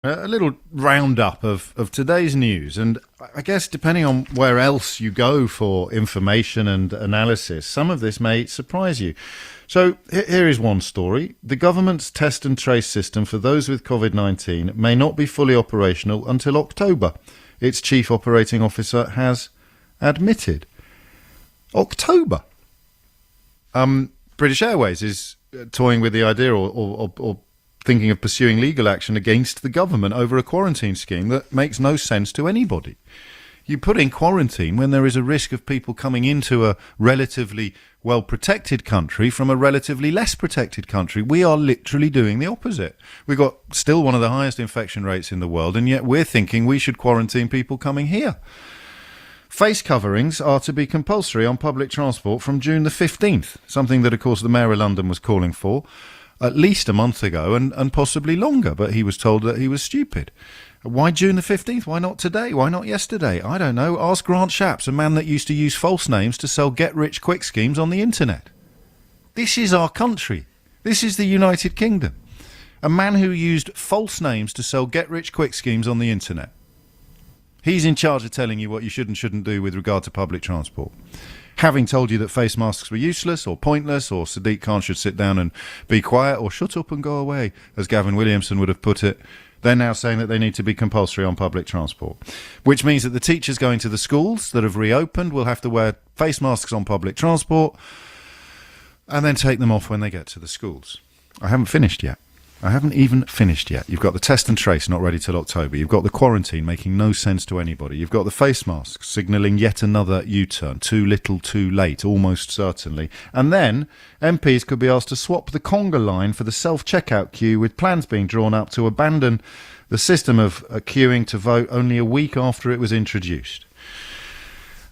A little roundup of today's news, and I guess depending on where else you go for information and analysis, some of this may surprise you. So here is one story. The government's test and trace system for those with COVID-19 may not be fully operational until October, its chief operating officer has admitted. October. British Airways is toying with the idea or thinking of pursuing legal action against the government over a quarantine scheme that makes no sense to anybody. You put in quarantine when there is a risk of people coming into a relatively well-protected country from a relatively less protected country. We are literally doing the opposite. We've got still one of the highest infection rates in the world, and yet we're thinking we should quarantine people coming here. Face coverings are to be compulsory on public transport from June the 15th, something that, of course, the Mayor of London was calling for at least a month ago and possibly longer, but he was told that he was stupid. Why June the 15th? Why not today? Why not yesterday? I don't know. Ask Grant Shapps, a man that used to use false names to sell get-rich-quick schemes on the internet. This is our country. This is the United Kingdom. A man who used false names to sell get-rich-quick schemes on the internet. He's in charge of telling you what you should and shouldn't do with regard to public transport. Having told you that face masks were useless or pointless, or Sadiq Khan should sit down and be quiet, or shut up and go away, as Gavin Williamson would have put it, they're now saying that they need to be compulsory on public transport. Which means that the teachers going to the schools that have reopened will have to wear face masks on public transport and then take them off when they get to the schools. I haven't finished yet. I haven't even finished yet. You've got the test and trace not ready till October. You've got the quarantine making no sense to anybody. You've got the face masks signalling yet another U-turn. Too little, too late, almost certainly. And then MPs could be asked to swap the conga line for the self-checkout queue, with plans being drawn up to abandon the system of queuing to vote only a week after it was introduced.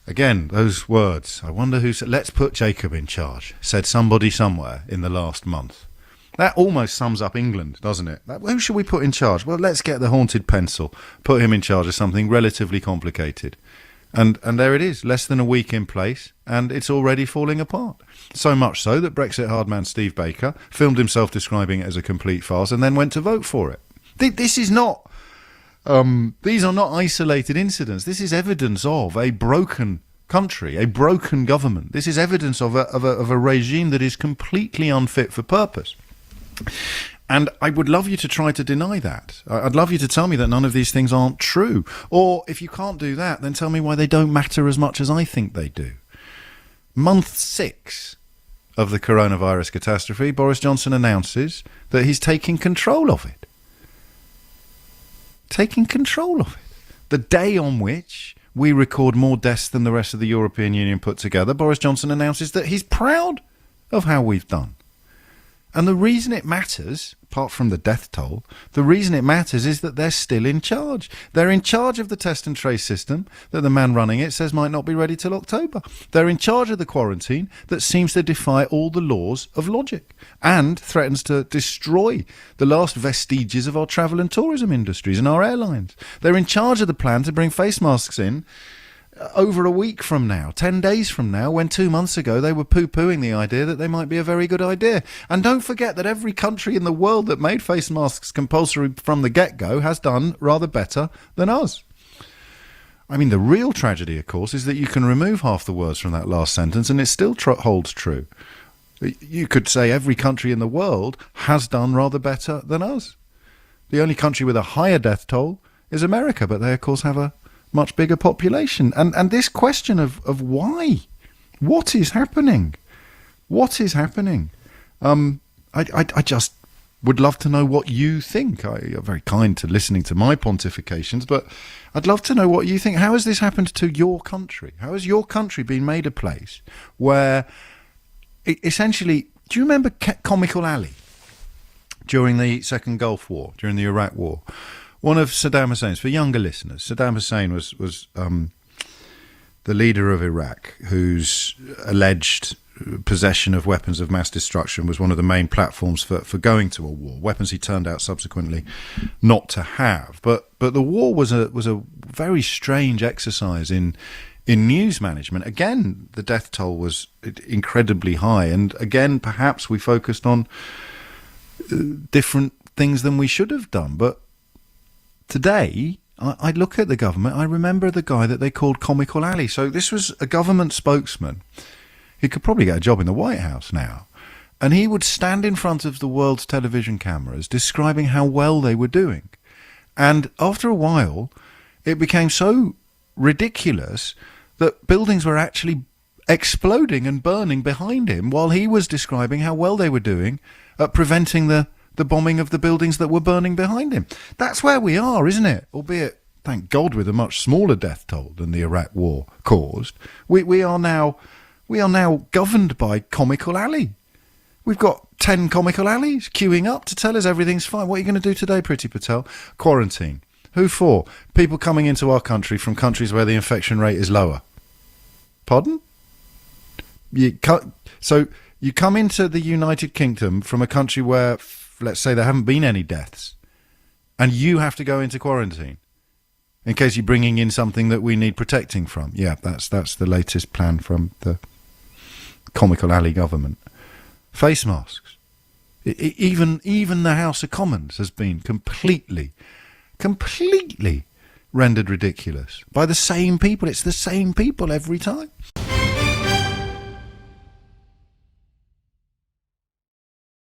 Again, those words. I wonder who said, let's put Jacob in charge, said somebody somewhere in the last month. That almost sums up England, doesn't it? Who should we put in charge? Well, let's get the haunted pencil, put him in charge of something relatively complicated. And there it is, less than a week in place, and it's already falling apart. So much so that Brexit hardman Steve Baker filmed himself describing it as a complete farce and then went to vote for it. This is not... these are not isolated incidents. This is evidence of a broken country, a broken government. This is evidence of a regime that is completely unfit for purpose. And I would love you to try to deny that. I'd love you to tell me that none of these things aren't true. Or if you can't do that, then tell me why they don't matter as much as I think they do. Month 6 of the coronavirus catastrophe, Boris Johnson announces that he's taking control of it. Taking control of it. The day on which we record more deaths than the rest of the European Union put together, Boris Johnson announces that he's proud of how we've done. And the reason it matters, apart from the death toll, the reason it matters is that they're still in charge. They're in charge of the test and trace system that the man running it says might not be ready till October. They're in charge of the quarantine that seems to defy all the laws of logic and threatens to destroy the last vestiges of our travel and tourism industries and our airlines. They're in charge of the plan to bring face masks in over a week from now, 10 days from now, when 2 months ago they were poo-pooing the idea that they might be a very good idea. And don't forget that every country in the world that made face masks compulsory from the get-go has done rather better than us. I mean, the real tragedy, of course, is that you can remove half the words from that last sentence and it still holds true. You could say every country in the world has done rather better than us. The only country with a higher death toll is America, but they, of course, have a much bigger population. And this question of why? What is happening? What is happening? I just would love to know what you think. You're very kind to listening to my pontifications, but I'd love to know what you think. How has this happened to your country? How has your country been made a place where essentially, do you remember Comical Ali during the Second Gulf War, during the Iraq War? One of Saddam Hussein's, for younger listeners, Saddam Hussein was the leader of Iraq, whose alleged possession of weapons of mass destruction was one of the main platforms for going to a war. Weapons he turned out subsequently not to have. But the war was a very strange exercise in news management. Again, the death toll was incredibly high, and again, perhaps we focused on different things than we should have done. But Today, I look at the government, I remember the guy that they called Comical Ali. So this was a government spokesman. He could probably get a job in the White House now. And he would stand in front of the world's television cameras describing how well they were doing. And after a while, it became so ridiculous that buildings were actually exploding and burning behind him while he was describing how well they were doing at preventing the bombing of the buildings that were burning behind him. That's where we are, isn't it? Albeit, thank God, with a much smaller death toll than the Iraq War caused. We are now governed by Comical Ali. We've got 10 Comical Alis queuing up to tell us everything's fine. What are you going to do today, Priti Patel? Quarantine. Who for? People coming into our country from countries where the infection rate is lower. Pardon? So you come into the United Kingdom from a country where, let's say, there haven't been any deaths, and you have to go into quarantine in case you're bringing in something that we need protecting from. Yeah, that's the latest plan from the Comical Ali government. Face masks. Even the House of Commons has been completely rendered ridiculous by the same people. It's the same people every time.